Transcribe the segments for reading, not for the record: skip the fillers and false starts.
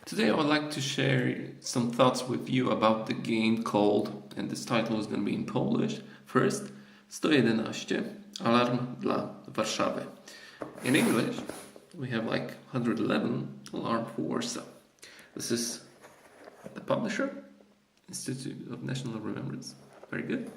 Today I would like to share some thoughts with you about the game called, and this title is going to be in Polish, first, 111, Alarm dla Warszawy. In English, we have like 111, Alarm for Warsaw. This is the publisher, Institute of National Remembrance. Very good.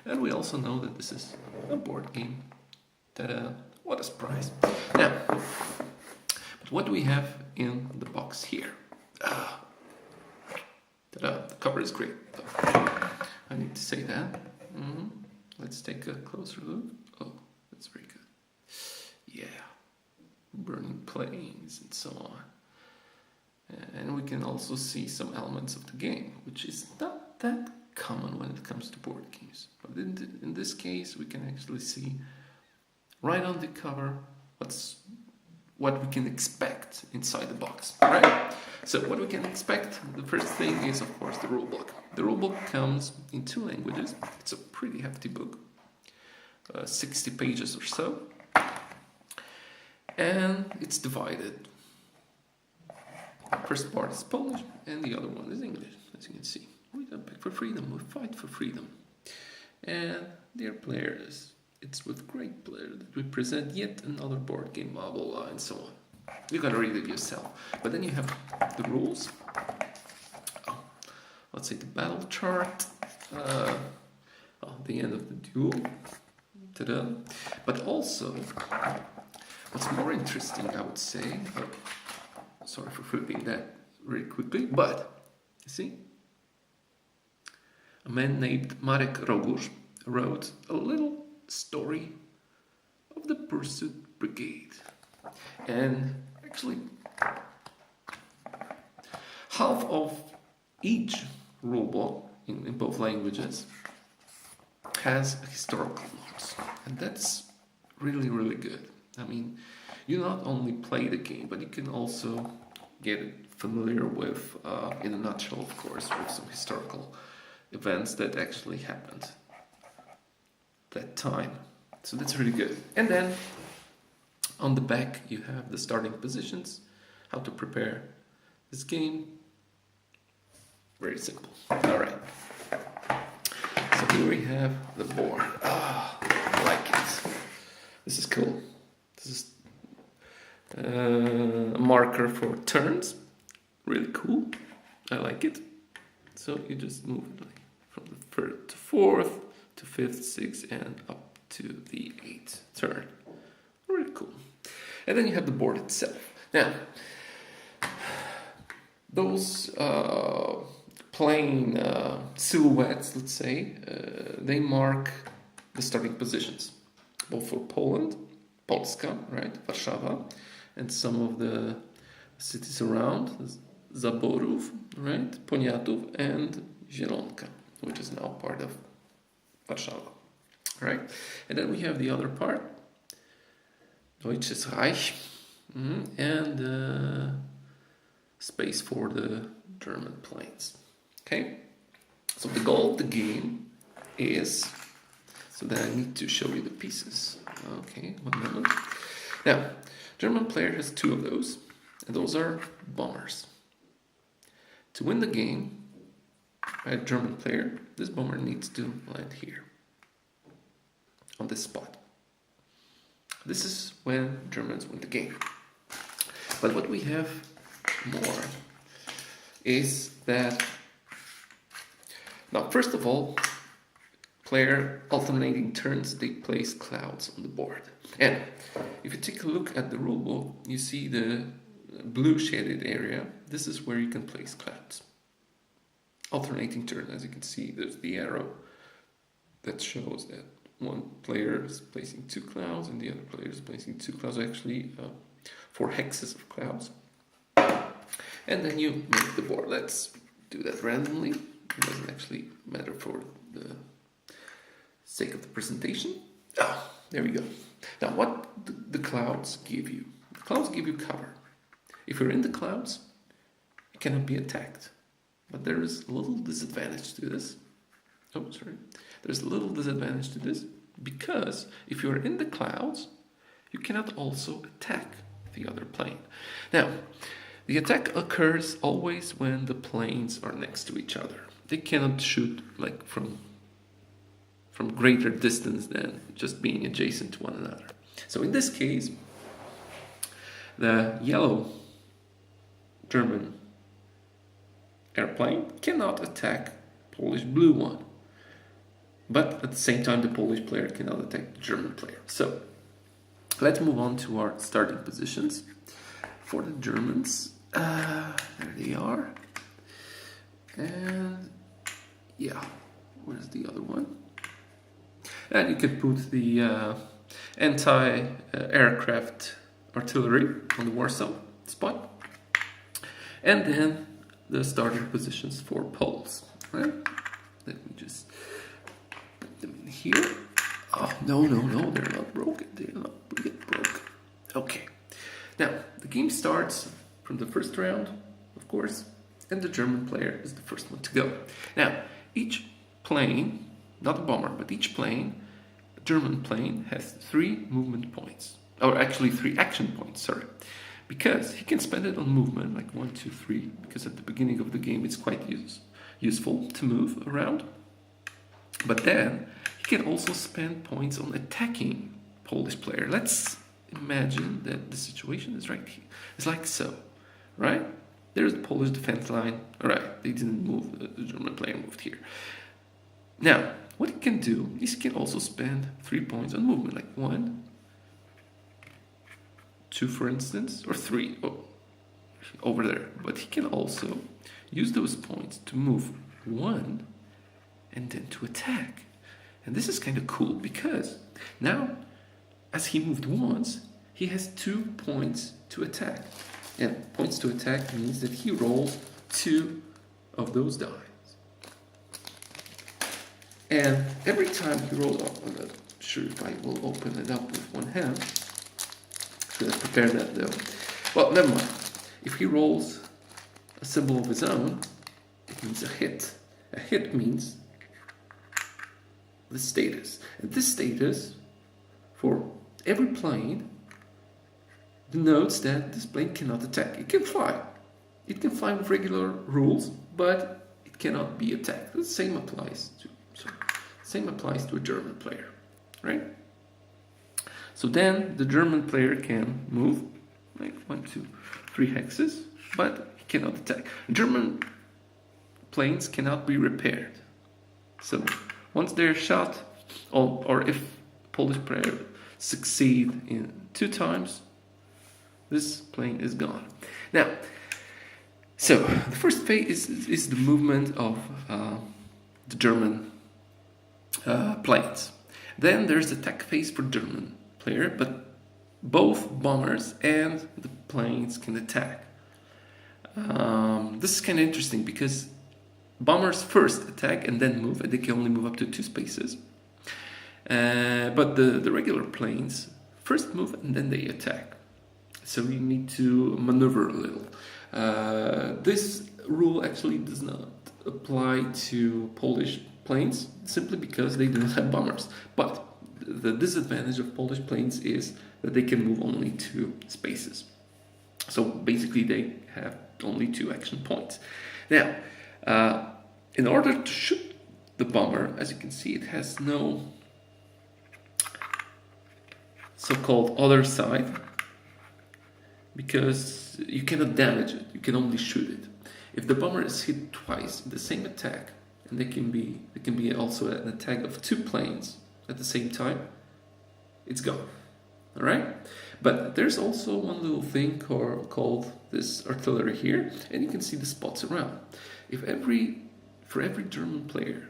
And we also know that this is a board game. Ta-da! What a surprise. Now, but what do we have in the box here? Ta-da! The cover is great. I need to say that. Let's take a closer look. Oh, that's very good. Yeah. Burning planes and so on. And we can also see some elements of the game, which is not that common when it comes to board games. But in this case, we can actually see right on the cover what we can expect inside the box, right? So what we can expect, the first thing is, of course, the rulebook. The rulebook comes in 2 languages. It's a pretty hefty book, 60 pages or so. And it's divided. First part is Polish, and the other one is English, as you can see. We don't beg for freedom, we fight for freedom. And dear players, it's with great pleasure that we present yet another board game, blah, blah, blah, and so on. You gotta read it yourself. But then you have the rules. Let's say the battle chart. The end of the duel. Ta-da. But also, what's more interesting, I would say, sorry for flipping that very quickly, but you see, a man named Marek Rogusz wrote a little story of the Pursuit Brigade. And actually, half of each rulebook in both languages has historical notes. And that's really, really good. I mean, you not only play the game, but you can also get familiar with, in a nutshell, of course, with some historical events that actually happened that time. So that's really good. And then on the back you have the starting positions, how to prepare this game. Very simple. All right. So here we have the board. I like it. This is cool. This is a marker for turns. Really cool. I like it. So you just move it like from the 3rd to 4th to 5th, 6th, and up to the 8th turn. Really cool. And then you have the board itself. Now, those plain silhouettes, let's say, they mark the starting positions, both for Poland, Polska, right, Warszawa, and some of the cities around, Zaborów, right, Poniatów, and Zielonka, which is now part of Warszawa, right? And then we have the other part, Deutsches Reich, and space for the German planes. Okay? So the goal of the game is, so then I need to show you the pieces. Okay, 1 moment. Now, German player has 2 of those, and those are bombers. To win the game, by a German player, this bomber needs to land here, on this spot. This is when Germans win the game. But what we have more is that, now first of all, player alternating turns, they place clouds on the board. And if you take a look at the rulebook, you see the blue shaded area. This is where you can place clouds. Alternating turn, as you can see, there's the arrow that shows that one player is placing 2 clouds and the other player is placing 2 clouds, actually 4 hexes of clouds. And then you make the board. Let's do that randomly. It doesn't actually matter for the sake of the presentation. There we go. Now, what the clouds give you? The clouds give you cover. If you're in the clouds, you cannot be attacked. But there is a little disadvantage to this. There's a little disadvantage to this because if you're in the clouds, you cannot also attack the other plane. Now, The attack occurs always when the planes are next to each other. They cannot shoot like from greater distance than just being adjacent to one another. So in this case, the yellow German airplane cannot attack Polish blue one. But at the same time, the Polish player cannot attack the German player. So let's move on to our starting positions. For the Germans, there they are. And yeah, where's the other one? And you can put the anti-aircraft artillery on the Warsaw spot. And then the starting positions for Poles. Right? Let me just put them in here. Oh, no, they're not broken. They're not yet broken. Okay. Now, the game starts from the first round, of course, and the German player is the first one to go. Now, each plane, not a bomber, but each plane, a German plane, has 3 movement points. Or actually 3 action points, sorry. Because he can spend it on movement, like 1, 2, 3, because at the beginning of the game it's quite useful to move around. But then, he can also spend points on attacking Polish player. Let's imagine that the situation is right here. It's like so, right? There's the Polish defense line. All right, they didn't move. The German player moved here. Now, what he can do is he can also spend 3 points on movement, like 1, 2, for instance, or 3 over there. But he can also use those points to move 1 and then to attack. And this is kind of cool because now, as he moved once, he has 2 points to attack. And points to attack means that he rolls 2 of those dice. And every time he rolls up, I'm not sure if I will open it up with one hand. Should I prepare that though? Well, never mind. If he rolls a symbol of his own, it means a hit. A hit means the status. And this status, for every plane, denotes that this plane cannot attack. It can fly. It can fly with regular rules, but it cannot be attacked. The same applies to a German player, right? So then the German player can move like 1, 2, 3 hexes, but he cannot attack. German planes cannot be repaired. So once they're shot, or if Polish player succeed in 2 times, this plane is gone. Now, so the first phase is the movement of the German planes. Then there's the attack phase for German player, but both bombers and the planes can attack. This is kind of interesting because bombers first attack and then move, and they can only move up to 2 spaces. But the regular planes first move and then they attack. So you need to maneuver a little. This rule actually does not apply to Polish planes simply because they do not have bombers. But the disadvantage of Polish planes is that they can move only 2 spaces. So basically they have only 2 action points. Now, in order to shoot the bomber, as you can see, it has no so-called other side because you cannot damage it, you can only shoot it. If the bomber is hit twice in the same attack, and it can be also an attack of 2 planes at the same time, it's gone. All right? But there's also one little thing called this artillery here, and you can see the spots around. For every German player,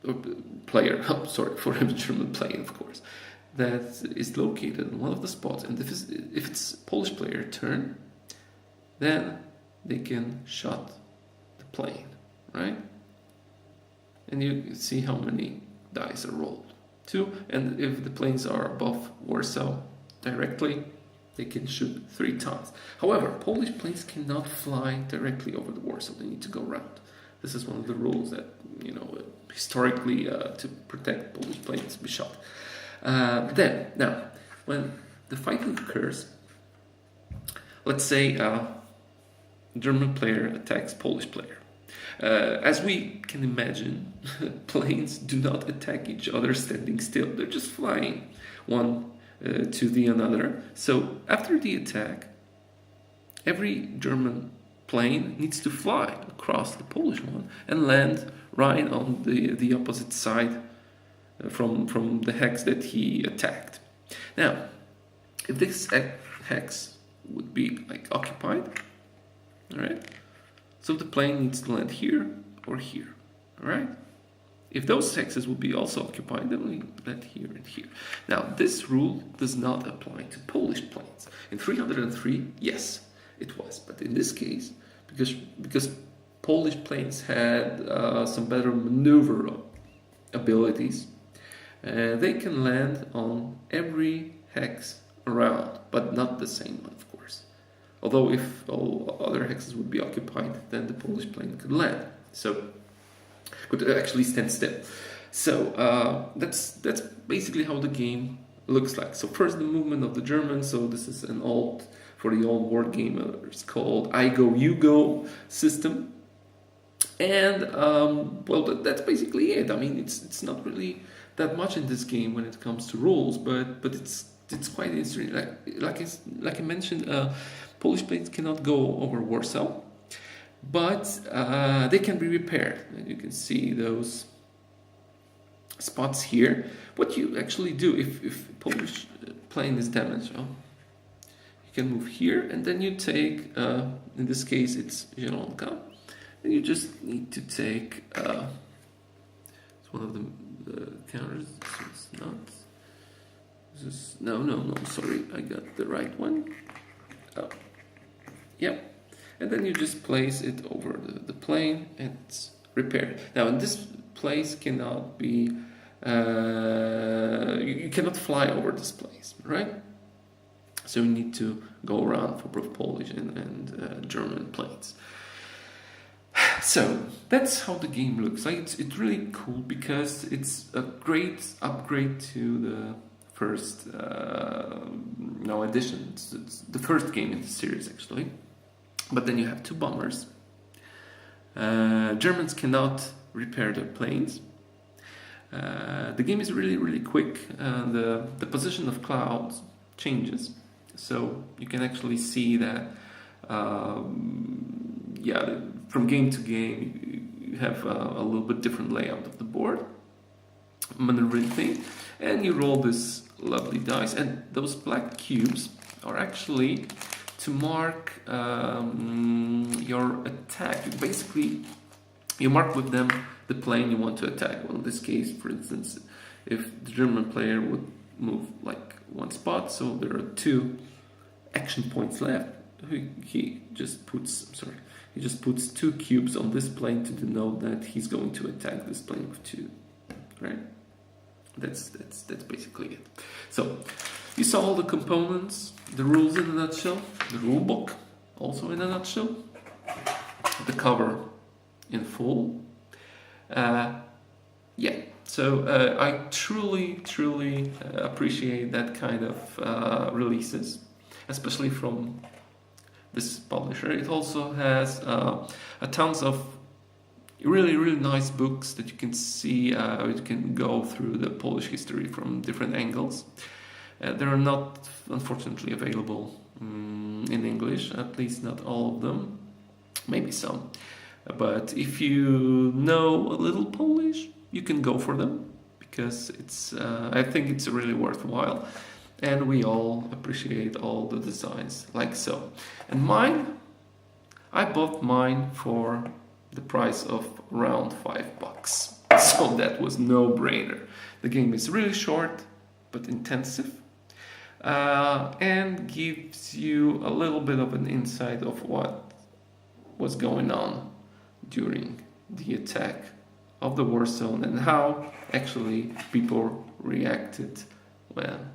for every German plane, of course, that is located in one of the spots, and if it's Polish player turn, then they can shot the plane, right? And you see how many dice are rolled. 2, and if the planes are above Warsaw directly, they can shoot 3 times. However, Polish planes cannot fly directly over the Warsaw. They need to go around. This is one of the rules that, historically, to protect Polish planes to be shot. Now, when the fighting occurs, let's say German player attacks Polish player. As we can imagine, planes do not attack each other standing still. They're just flying one to the another. So after the attack, every German plane needs to fly across the Polish one and land right on the opposite side from the hex that he attacked. Now, if this hex would be like occupied, all right, so the plane needs to land here or here, all right? If those hexes would be also occupied, then we land here and here. Now, this rule does not apply to Polish planes. In 303, yes, it was. But in this case, because Polish planes had some better maneuver abilities, they can land on every hex around, but not the same one, of course. Although if all other hexes would be occupied, then the Polish plane could land. So could actually stand still. So that's basically how the game looks like. So first the movement of the Germans. So this is an old, for the old war gamers, called I go you go system. And well, that's basically it. I mean, it's not really that much in this game when it comes to rules, but it's quite interesting. Like I mentioned, Polish planes cannot go over Warsaw, but they can be repaired. And you can see those spots here. What you actually do if Polish plane is damaged, you can move here, and then you take, in this case it's Zielonka, and you just need to take, it's one of the counters, it's not, this is, no, sorry, I got the right one. Oh, yeah, and then you just place it over the plane and it's repaired. Now, in this place cannot be, you cannot fly over this place, right? So you need to go around for both Polish and German planes. So that's how the game looks like. It's really cool because it's a great upgrade to the first edition. It's the first game in the series actually. But then you have two bombers. Germans cannot repair their planes. The game is really quick. The position of clouds changes, so you can actually see that. From game to game, you have a little bit different layout of the board, maneuvering thing, and you roll this lovely dice. And those black cubes are actually to mark your attack. Basically, you mark with them the plane you want to attack. Well, in this case, for instance, if the German player would move like one spot, so there are 2 action points left, he just puts 2 cubes on this plane to denote that he's going to attack this plane with 2, right? That's basically it. So you saw all the components, the rules in a nutshell, the rule book also in a nutshell, the cover in full. So I truly appreciate that kind of releases, especially from this publisher. It also has a tons of really nice books that you can see. You can go through the Polish history from different angles. They are not, unfortunately, available in English, at least not all of them, maybe some. But if you know a little Polish, you can go for them, because I think it's really worthwhile, and we all appreciate all the designs like so. And I bought mine for the price of around $5, so that was no-brainer. The game is really short but intensive, and gives you a little bit of an insight of what was going on during the attack of the Warsaw and how actually people reacted when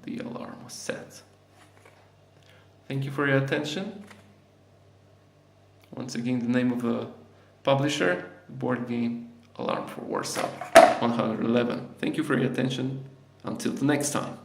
the alarm was set. Thank you for your attention. Once again, the name of the publisher, board game Alarm for Warsaw 111. Thank you for your attention. Until the next time.